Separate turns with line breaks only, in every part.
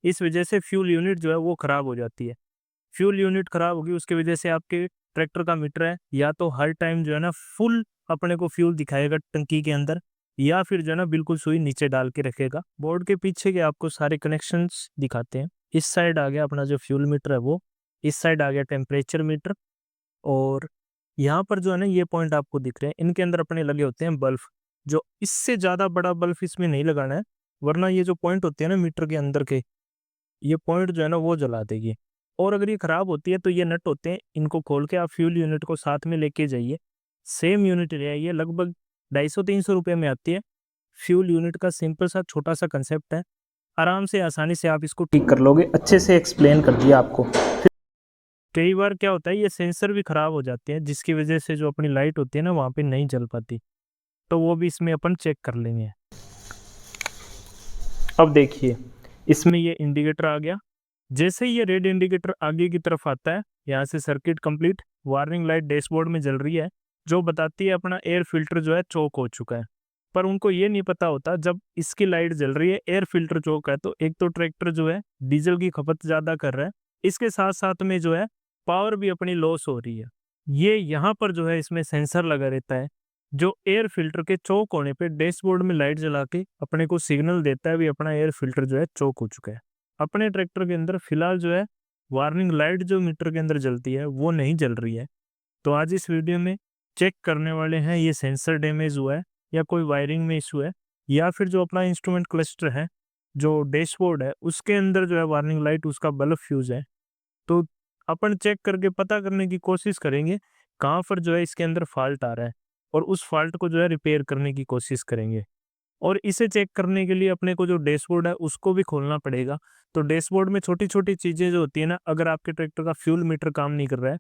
इस वजह से फ्यूल यूनिट जो है वो ख़राब हो जाती है। फ्यूल यूनिट ख़राब होगी, उसकी वजह से आपके ट्रैक्टर का मीटर है या तो हर टाइम जो है ना फुल अपने को फ्यूल दिखाएगा टंकी के अंदर, या फिर जो है ना बिल्कुल सुई नीचे डाल के रखेगा। बोर्ड के पीछे के आपको सारे कनेक्शंस दिखाते हैं। इस साइड आ गया अपना जो फ्यूल मीटर है वो, इस साइड आ गया टेम्परेचर मीटर, और यहाँ पर जो है ना ये पॉइंट आपको दिख रहे हैं, इनके अंदर अपने लगे होते हैं बल्ब। जो इससे ज़्यादा बड़ा बल्ब इसमें नहीं लगाना है, वरना ये जो पॉइंट होते हैं ना मीटर के अंदर के, ये पॉइंट जो है ना वो जला देगी। और अगर ये खराब होती है तो ये नट होते हैं, इनको खोल के आप फ्यूल यूनिट को साथ में लेके जाइए। सेम यूनिट ले आइए, लगभग 250-300 रुपये में आती है। फ्यूल यूनिट का सिंपल सा छोटा सा कंसेप्ट है, आराम से आसानी से आप इसको ठीक कर लोगे। अच्छे से एक्सप्लेन कर दिया आपको। कई बार क्या होता है, ये सेंसर भी खराब हो जाते हैं, जिसकी वजह से जो अपनी लाइट होती है ना वहाँ पे नहीं जल पाती, तो वो भी इसमें अपन चेक कर लेंगे। अब देखिए, इसमें ये इंडिकेटर आ गया। जैसे ही ये रेड इंडिकेटर आगे की तरफ आता है, यहाँ से circuit complete, warning light dashboard में जल रही है, जो बताती है अपना एयर फिल्टर जो है चोक हो चुका है। पर उनको ये नहीं पता होता, जब इसकी लाइट जल रही है, एयर फिल्टर चोक है, तो एक तो ट्रैक्टर जो है डीजल की खपत ज़्यादा कर रहा है, इसके साथ साथ में जो है पावर भी अपनी लॉस हो रही है। ये यहाँ पर जो है इसमें सेंसर लगा रहता है, जो एयर फिल्टर के चोक होने पे डैशबोर्ड में लाइट जला के अपने को सिग्नल देता है भी अपना एयर फिल्टर जो है चोक हो चुका है। अपने ट्रैक्टर के अंदर फिलहाल जो है वार्निंग लाइट जो मीटर के अंदर जलती है वो नहीं जल रही है। तो आज इस वीडियो में चेक करने वाले हैं ये सेंसर डैमेज हुआ है या कोई वायरिंग में इशू है, या फिर जो अपना इंस्ट्रूमेंट क्लस्टर है, जो डैशबोर्ड है, उसके अंदर जो है वार्निंग लाइट उसका बल्ब फ्यूज है। तो अपन चेक करके पता करने की कोशिश करेंगे कहाँ पर जो है इसके अंदर फॉल्ट आ रहा है, और उस फॉल्ट को जो है रिपेयर करने की कोशिश करेंगे। और इसे चेक करने के लिए अपने को जो डैशबोर्ड है उसको भी खोलना पड़ेगा। तो डैशबोर्ड में छोटी-छोटी चीज़ें जो होती है ना, अगर आपके ट्रैक्टर का फ्यूल मीटर काम नहीं कर रहा है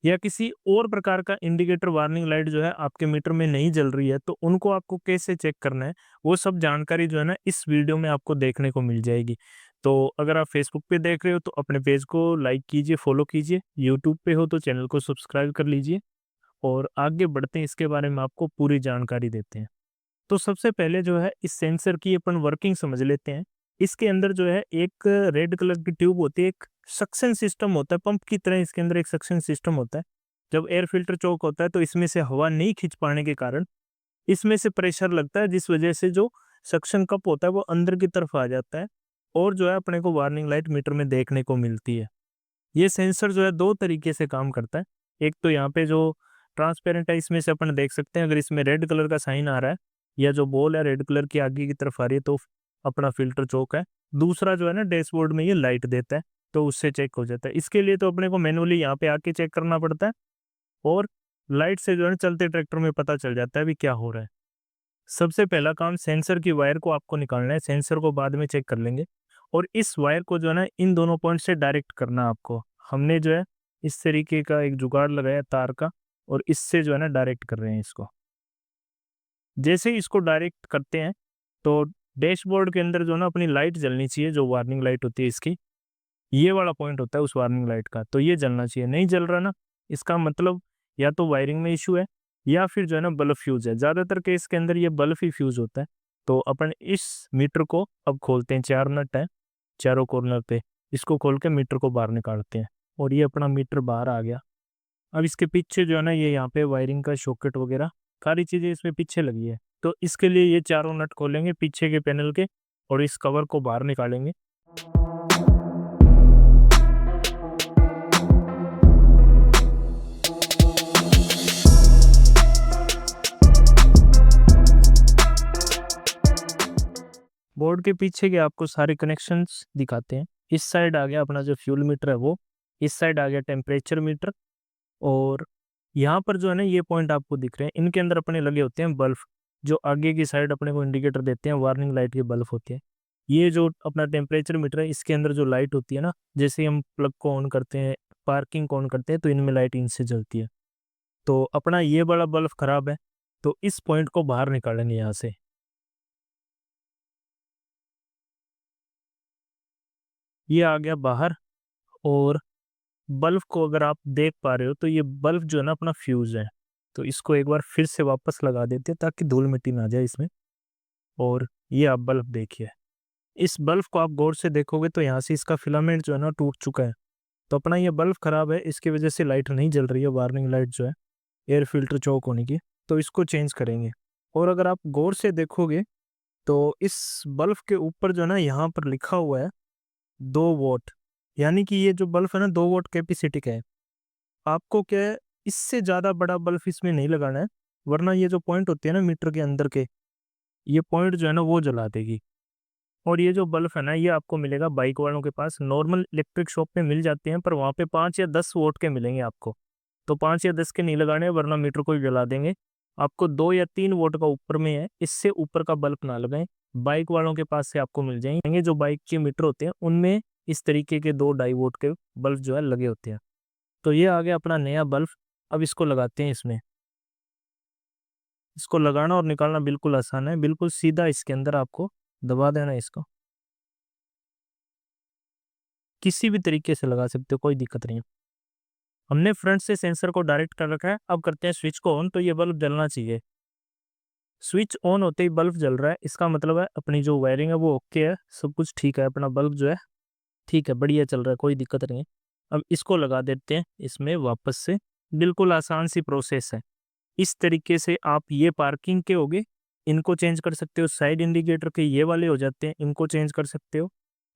या किसी और प्रकार का इंडिकेटर वार्निंग लाइट जो है आपके मीटर में नहीं जल रही है, तो उनको आपको कैसे चेक करना है, वो सब जानकारी जो है ना इस वीडियो में आपको देखने को मिल जाएगी। तो अगर आप फेसबुक पे देख रहे हो तो अपने पेज को लाइक कीजिए, फॉलो कीजिए, यूट्यूब पे हो तो चैनल को सब्सक्राइब कर लीजिए, और आगे बढ़ते हैं, इसके बारे में आपको पूरी जानकारी देते हैं। तो सबसे पहले जो है इस सेंसर की अपन वर्किंग समझ लेते हैं। इसके अंदर जो है एक रेड कलर की ट्यूब होती है, एक सक्शन सिस्टम होता है, पंप की तरह इसके अंदर एक सक्शन सिस्टम होता है। जब एयर फिल्टर चोक होता है तो इसमें से हवा नहीं खींच पाने के कारण इसमें से प्रेशर लगता है, जिस वजह से जो सक्शन कप होता है वो अंदर की तरफ आ जाता है, और जो है अपने को वार्निंग लाइट मीटर में देखने को मिलती है। ये सेंसर जो है 2 तरीके से काम करता है। एक तो यहाँ पे जो ट्रांसपेरेंट है, इसमें से अपन देख सकते हैं, अगर इसमें रेड कलर का साइन आ रहा है या जो बॉल है रेड कलर की आगे की तरफ आ रही है, तो अपना फ़िल्टर चोक है। दूसरा जो है ना डैशबोर्ड में ये लाइट देता है, तो उससे चेक हो जाता है। इसके लिए तो अपने को मैनुअली यहाँ पे आके चेक करना पड़ता है, और लाइट से जो है ना चलते ट्रैक्टर में पता चल जाता है भी क्या हो रहा है। सबसे पहला काम सेंसर की वायर को आपको निकालना है, सेंसर को बाद में चेक कर लेंगे। और इस वायर को जो है ना इन दोनों पॉइंट से डायरेक्ट करना है आपको। हमने जो है इस तरीके का एक जुगाड़ लगाया तार का, और इससे जो है ना डायरेक्ट कर रहे हैं इसको। जैसे ही इसको डायरेक्ट करते हैं तो डैशबोर्ड के अंदर जो है ना अपनी लाइट जलनी चाहिए, जो वार्निंग लाइट होती है इसकी, ये वाला पॉइंट होता है उस वार्निंग लाइट का, तो ये जलना चाहिए। नहीं जल रहा ना, इसका मतलब या तो वायरिंग में इशू है या फिर जो है ना बल्ब फ्यूज है। ज़्यादातर केस के अंदर ये बल्ब ही फ्यूज होता है। तो अपन इस मीटर को अब खोलते हैं, 4 नट है चारों कॉर्नर पे, इसको खोल के मीटर को बाहर निकालते हैं, और ये अपना मीटर बाहर आ गया। अब इसके पीछे जो है ना ये यहाँ पे वायरिंग का सॉकेट वगैरह सारी चीज़ें इसमें पीछे लगी है। तो इसके लिए ये चारों नट खोलेंगे पीछे के पैनल के, और इस कवर को बाहर निकालेंगे। बोर्ड के पीछे के आपको सारे कनेक्शंस दिखाते हैं। इस साइड आ गया अपना जो फ्यूल मीटर है वो, इस साइड आ गया टेम्परेचर मीटर, और यहाँ पर जो है ना ये पॉइंट आपको दिख रहे हैं, इनके अंदर अपने लगे होते हैं बल्ब, जो आगे की साइड अपने को इंडिकेटर देते हैं, वार्निंग लाइट के बल्ब होते हैं। ये जो अपना टेम्परेचर मीटर है, इसके अंदर जो लाइट होती है ना, जैसे हम प्लग को ऑन करते हैं, पार्किंग को ऑन करते हैं, तो इनमें लाइट इनसे जलती है। तो अपना ये वाला बल्ब खराब है, तो इस पॉइंट को बाहर निकालेंगे यहाँ से। ये आ गया बाहर, और बल्ब को अगर आप देख पा रहे हो तो ये बल्ब जो है ना अपना फ्यूज है। तो इसको एक बार फिर से वापस लगा देते हैं ताकि धूल मिट्टी ना जाए इसमें। और ये आप बल्ब देखिए, इस बल्ब को आप गौर से देखोगे तो यहाँ से इसका फिलामेंट जो है ना टूट चुका है। तो अपना ये बल्ब खराब है, इसकी वजह से लाइट नहीं जल रही है, वार्निंग लाइट जो है एयर फिल्टर चौक होने की, तो इसको चेंज करेंगे। और अगर आप गौर से देखोगे तो इस बल्ब के ऊपर जो है ना यहाँ पर लिखा हुआ है 2 वोट, यानी कि ये जो बल्ब है ना 2 वोट कैपेसिटी का है। आपको क्या है, इससे ज़्यादा बड़ा बल्ब इसमें नहीं लगाना है, वरना ये जो पॉइंट होते हैं ना मीटर के अंदर के, ये पॉइंट जो है ना वो जला देगी। और ये जो बल्ब है ना ये आपको मिलेगा बाइक वालों के पास, नॉर्मल इलेक्ट्रिक शॉप पे मिल जाते हैं, पर वहाँ पे 5 या 10 वोट के मिलेंगे आपको। तो 5 या 10 के नहीं लगाने, वरना मीटर को ही जला देंगे। आपको 2 या 3 वोट का ऊपर में है, इससे ऊपर का बल्ब ना लगाएं। बाइक वालों के पास से आपको मिल जाएंगे, जो बाइक के मीटर होते हैं उनमें इस तरीके के 2 ढाई वोट के बल्ब जो है लगे होते हैं। तो ये आ गया अपना नया बल्ब। अब इसको लगाते हैं इसमें। इसको लगाना और निकालना बिल्कुल आसान है, बिल्कुल सीधा इसके अंदर आपको दबा देना है इसको। किसी भी तरीके से लगा सकते हो, कोई दिक्कत नहीं है। हमने फ्रंट से सेंसर को डायरेक्ट कर रखा है। अब करते हैं स्विच को ऑन, तो ये बल्ब जलना चाहिए। स्विच ऑन होते ही बल्ब जल रहा है, इसका मतलब है अपनी जो वायरिंग है वो ओके है, सब कुछ ठीक है, अपना बल्ब जो है ठीक है, बढ़िया चल रहा है, कोई दिक्कत नहीं है। अब इसको लगा देते हैं इसमें वापस से। बिल्कुल आसान सी प्रोसेस है। इस तरीके से आप ये पार्किंग के होगे, इनको चेंज कर सकते हो। साइड इंडिकेटर के ये वाले हो जाते हैं, इनको चेंज कर सकते हो।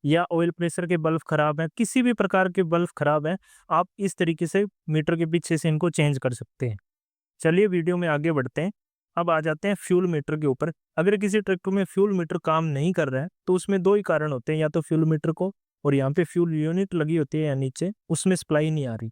या ऑयल प्रेशर के बल्ब खराब हैं, किसी भी प्रकार के बल्ब खराब हैं, आप इस तरीके से मीटर के पीछे से इनको चेंज कर सकते हैं। चलिए वीडियो में आगे बढ़ते हैं। अब आ जाते हैं फ्यूल मीटर के ऊपर। अगर किसी ट्रैक्टर में फ्यूल मीटर काम नहीं कर रहा है तो उसमें 2 ही कारण होते हैं, या तो फ्यूल मीटर को और यहाँ पे फ्यूल यूनिट लगी होती है या नीचे उसमें सप्लाई नहीं आ रही,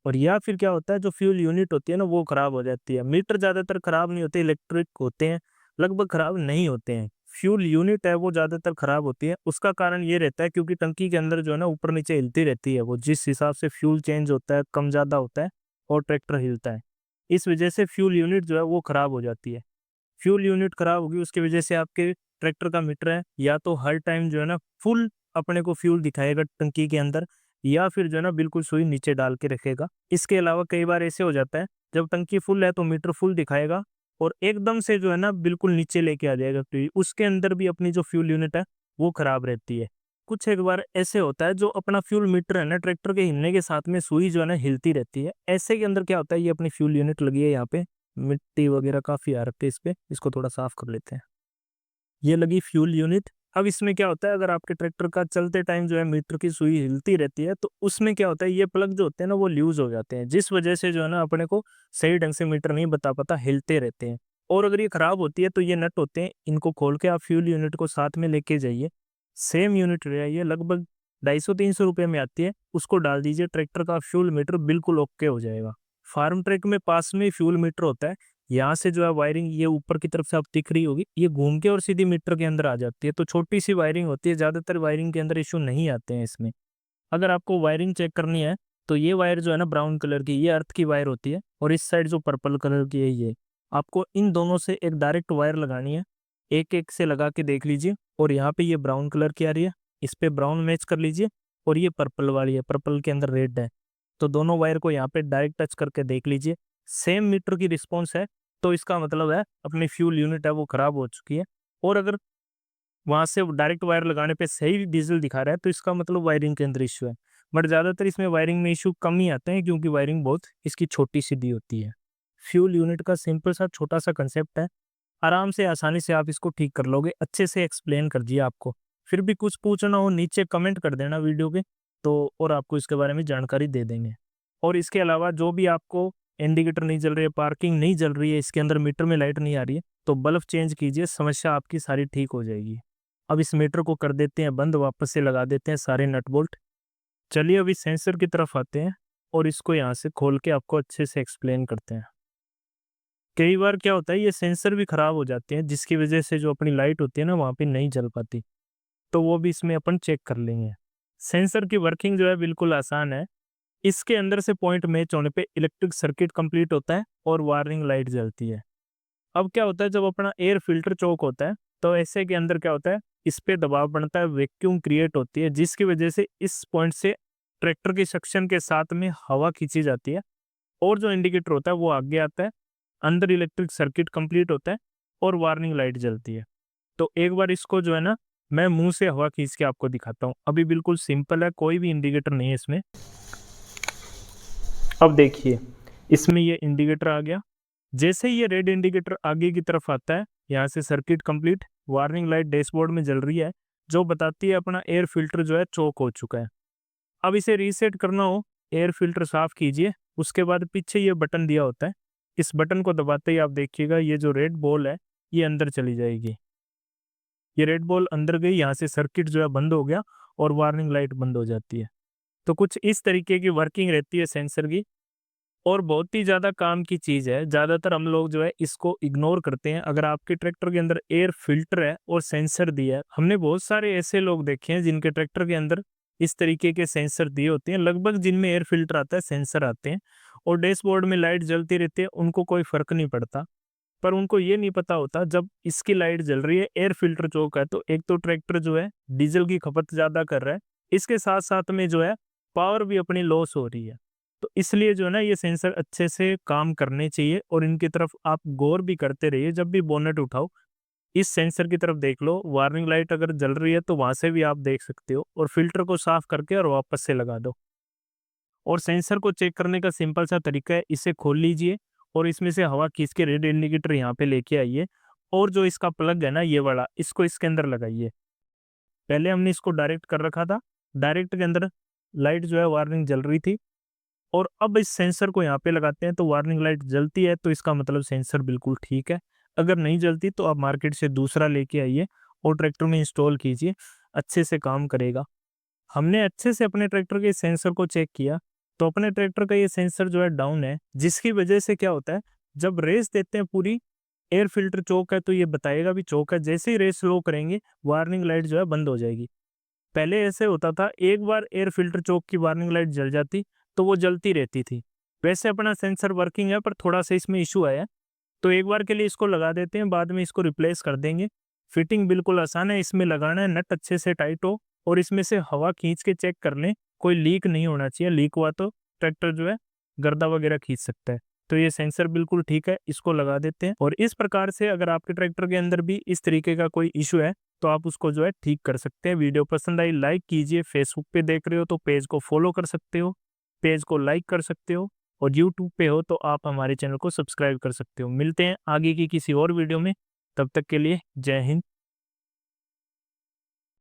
और या फिर क्या होता है जो फ्यूल यूनिट होती है ना वो खराब हो जाती है। मीटर ज़्यादातर खराब नहीं होते, इलेक्ट्रिक होते हैं, लगभग खराब नहीं होते हैं। फ्यूल यूनिट है वो ज़्यादातर खराब होती है। उसका कारण ये रहता है क्योंकि टंकी के अंदर जो है ना ऊपर नीचे हिलती रहती है, वो जिस हिसाब से फ्यूल चेंज होता है कम ज़्यादा होता है और ट्रैक्टर हिलता है, इस वजह से फ्यूल यूनिट जो है वो खराब हो जाती है। फ्यूल यूनिट खराब होगी, उसकी वजह से आपके ट्रैक्टर का मीटर है या तो हर टाइम जो है ना फुल अपने को फ्यूल दिखाएगा टंकी के अंदर, या फिर जो है ना बिल्कुल सुई नीचे डाल के रखेगा। इसके अलावा कई बार ऐसे हो जाता है जब टंकी फुल है तो मीटर फुल दिखाएगा और एकदम से जो है ना बिल्कुल नीचे लेके आ जाएगा, तो उसके अंदर भी अपनी जो फ्यूल यूनिट है वो खराब रहती है। कुछ एक बार ऐसे होता है जो अपना फ्यूल मीटर है ना ट्रैक्टर के हिलने के साथ में सुई जो है ना हिलती रहती है, ऐसे के अंदर क्या होता है ये अपनी फ्यूल यूनिट लगी है, यहाँ पे मिट्टी वगैरह काफी आ रखी है इस पे, इसको थोड़ा साफ कर लेते हैं। ये लगी फ्यूल यूनिट। अब इसमें क्या होता है, अगर आपके ट्रैक्टर का चलते टाइम जो है मीटर की सुई हिलती रहती है तो उसमें क्या होता है ये प्लग जो होते हैं ना वो लूज हो जाते हैं, जिस वजह से जो है ना अपने को सही ढंग से मीटर नहीं बता पाता, हिलते रहते हैं। और अगर ये खराब होती है तो ये नट होते हैं, इनको खोल के आप फ्यूल यूनिट को साथ में लेके जाइए। सेम यूनिट ले आइए, लगभग 250-300 रुपये में आती है, उसको डाल दीजिए, ट्रैक्टर का फ्यूल मीटर बिल्कुल ओके हो जाएगा। फार्म ट्रैक में पास में फ्यूल मीटर होता है, यहाँ से जो है वायरिंग ये ऊपर की तरफ से आप दिख रही होगी, ये घूम के और सीधी मीटर के अंदर आ जाती है। तो छोटी सी वायरिंग होती है, ज़्यादातर वायरिंग के अंदर इशू नहीं आते हैं इसमें। अगर आपको वायरिंग चेक करनी है तो ये वायर जो है ना ब्राउन कलर की, ये अर्थ की वायर होती है, और इस साइड जो पर्पल कलर की है ये, आपको इन दोनों से एक डायरेक्ट वायर लगानी है। एक एक से लगा के देख लीजिए, और यहाँ पे ये ब्राउन कलर की आ रही है, इस पे ब्राउन मैच कर लीजिए, और ये पर्पल वाली है, पर्पल के अंदर रेड है, तो दोनों वायर को यहाँ पे डायरेक्ट टच करके देख लीजिए, सेम मीटर की रिस्पॉन्स है, तो इसका मतलब है अपनी फ्यूल यूनिट है वो खराब हो चुकी है। और अगर वहाँ से डायरेक्ट वायर लगाने पे सही डीजल दिखा रहा है तो इसका मतलब वायरिंग के अंदर इश्यू है। बट ज़्यादातर इसमें वायरिंग में इश्यू कम ही आते हैं क्योंकि वायरिंग बहुत इसकी छोटी सीधी होती है। फ्यूल यूनिट का सिंपल सा छोटा सा कंसेप्ट है, आराम से आसानी से आप इसको ठीक कर लोगे। अच्छे से एक्सप्लेन कर दिया आपको। फिर भी कुछ पूछना हो नीचे कमेंट कर देना वीडियो के, तो और आपको इसके बारे में जानकारी दे देंगे। और इसके अलावा जो भी आपको इंडिकेटर नहीं जल रही है, पार्किंग नहीं जल रही है, इसके अंदर मीटर में लाइट नहीं आ रही है, तो बल्ब चेंज कीजिए, समस्या आपकी सारी ठीक हो जाएगी। अब इस मीटर को कर देते हैं बंद, वापस से लगा देते हैं सारे नट बोल्ट। चलिए अभी सेंसर की तरफ आते हैं और इसको यहाँ से खोल के आपको अच्छे से एक्सप्लेन करते हैं। कई बार क्या होता है ये सेंसर भी खराब हो जाते हैं, जिसकी वजह से जो अपनी लाइट होती है ना वहाँ पे नहीं जल पाती, तो वो भी इसमें अपन चेक कर लेंगे। सेंसर की वर्किंग जो है बिल्कुल आसान है। इसके अंदर से पॉइंट मैच होने पे इलेक्ट्रिक सर्किट कंप्लीट होता है और वार्निंग लाइट जलती है। अब क्या होता है जब अपना एयर फिल्टर चौक होता है तो ऐसे के अंदर क्या होता है, इस पे दबाव बनता है, वैक्यूम क्रिएट होती है, जिसकी वजह से इस पॉइंट से ट्रैक्टर की सक्शन के साथ में हवा खींची जाती है और जो इंडिकेटर होता है वो आगे आता है, अंदर इलेक्ट्रिक सर्किट कंप्लीट होता है और वार्निंग लाइट जलती है। तो एक बार इसको जो है ना मैं मुंह से हवा खींच के आपको दिखाता हूँ। अभी बिल्कुल सिंपल है, कोई भी इंडिकेटर नहीं है इसमें। अब देखिए, इसमें ये इंडिकेटर आ गया। जैसे ही ये रेड इंडिकेटर आगे की तरफ आता है, यहाँ से circuit complete, warning light dashboard में जल रही है, जो बताती है अपना एयर फिल्टर जो है चोक हो चुका है। अब इसे रीसेट करना हो, एयर फिल्टर साफ कीजिए, उसके बाद पीछे ये बटन दिया होता है, इस बटन को दबाते ही आप देखिएगा ये जो रेड बॉल है ये अंदर चली जाएगी। ये रेड बॉल अंदर गई, यहाँ से सर्किट जो है बंद हो गया और वार्निंग लाइट बंद हो जाती है। तो कुछ इस तरीके की वर्किंग रहती है सेंसर की, और बहुत ही ज़्यादा काम की चीज़ है। ज़्यादातर हम लोग जो है इसको इग्नोर करते हैं। अगर आपके ट्रैक्टर के अंदर एयर फिल्टर है और सेंसर दिया है, हमने बहुत सारे ऐसे लोग देखे हैं जिनके ट्रैक्टर के अंदर इस तरीके के सेंसर दिए होते हैं, लगभग जिनमें एयर फिल्टर आता है, सेंसर आते हैं, और डैशबोर्ड में लाइट जलती रहती है, उनको कोई फ़र्क नहीं पड़ता। पर उनको ये नहीं पता होता, जब इसकी लाइट जल रही है, एयर फिल्टर चोक है, तो एक तो ट्रैक्टर जो है डीजल की खपत ज़्यादा कर रहा है, इसके साथ-साथ में जो है पावर भी अपनी लॉस हो रही है। तो इसलिए जो है ना ये सेंसर अच्छे से काम करने चाहिए और इनकी तरफ आप गौर भी करते रहिए। जब भी बोनेट उठाओ, इस सेंसर की तरफ देख लो, वार्निंग लाइट अगर जल रही है तो वहाँ से भी आप देख सकते हो, और फ़िल्टर को साफ करके और वापस से लगा दो। और सेंसर को चेक करने का सिंपल सा तरीका है, इसे खोल लीजिए और इसमें से हवा खींच के रेड इंडिकेटर यहाँ पे लेके आइए, और जो इसका प्लग है ना ये वाला, इसको इसके अंदर लगाइए। पहले हमने इसको डायरेक्ट कर रखा था, डायरेक्ट के अंदर लाइट जो है वार्निंग जल रही थी, और अब इस सेंसर को यहाँ पे लगाते हैं तो वार्निंग लाइट जलती है, तो इसका मतलब सेंसर बिल्कुल ठीक है। अगर नहीं जलती तो आप मार्केट से दूसरा लेके आइए और ट्रैक्टर में इंस्टॉल कीजिए, अच्छे से काम करेगा। हमने अच्छे से अपने ट्रैक्टर के सेंसर को चेक किया, तो अपने ट्रैक्टर का ये सेंसर जो है डाउन है, जिसकी वजह से क्या होता है, जब रेस देते हैं पूरी, एयर फिल्टर चोक है तो ये बताएगा भी चोक है, जैसे ही रेस स्लो करेंगे वार्निंग लाइट जो है बंद हो जाएगी। पहले ऐसे होता था, एक बार एयर फिल्टर चोक की वार्निंग लाइट जल जाती तो वो जलती रहती थी। वैसे अपना सेंसर वर्किंग है, पर थोड़ा सा इसमें इशू आया है, तो एक बार के लिए इसको लगा देते हैं, बाद में इसको रिप्लेस कर देंगे। फिटिंग बिल्कुल आसान है, इसमें लगाना है, नट अच्छे से टाइट हो और इसमें से हवा खींच के चेक कर लें, कोई लीक नहीं होना चाहिए। लीक हुआ तो ट्रैक्टर जो है गर्दा वगैरह खींच सकता है। तो ये सेंसर बिल्कुल ठीक है, इसको लगा देते हैं। और इस प्रकार से अगर आपके ट्रैक्टर के अंदर भी इस तरीके का कोई इशू है तो आप उसको जो है ठीक कर सकते हैं। वीडियो पसंद आई लाइक कीजिए, फेसबुक पे देख रहे हो तो पेज को फॉलो कर सकते हो, पेज को लाइक कर सकते हो, और यूट्यूब पे हो तो आप हमारे चैनल को सब्सक्राइब कर सकते हो। मिलते हैं आगे की किसी और वीडियो में, तब तक के लिए जय हिंद।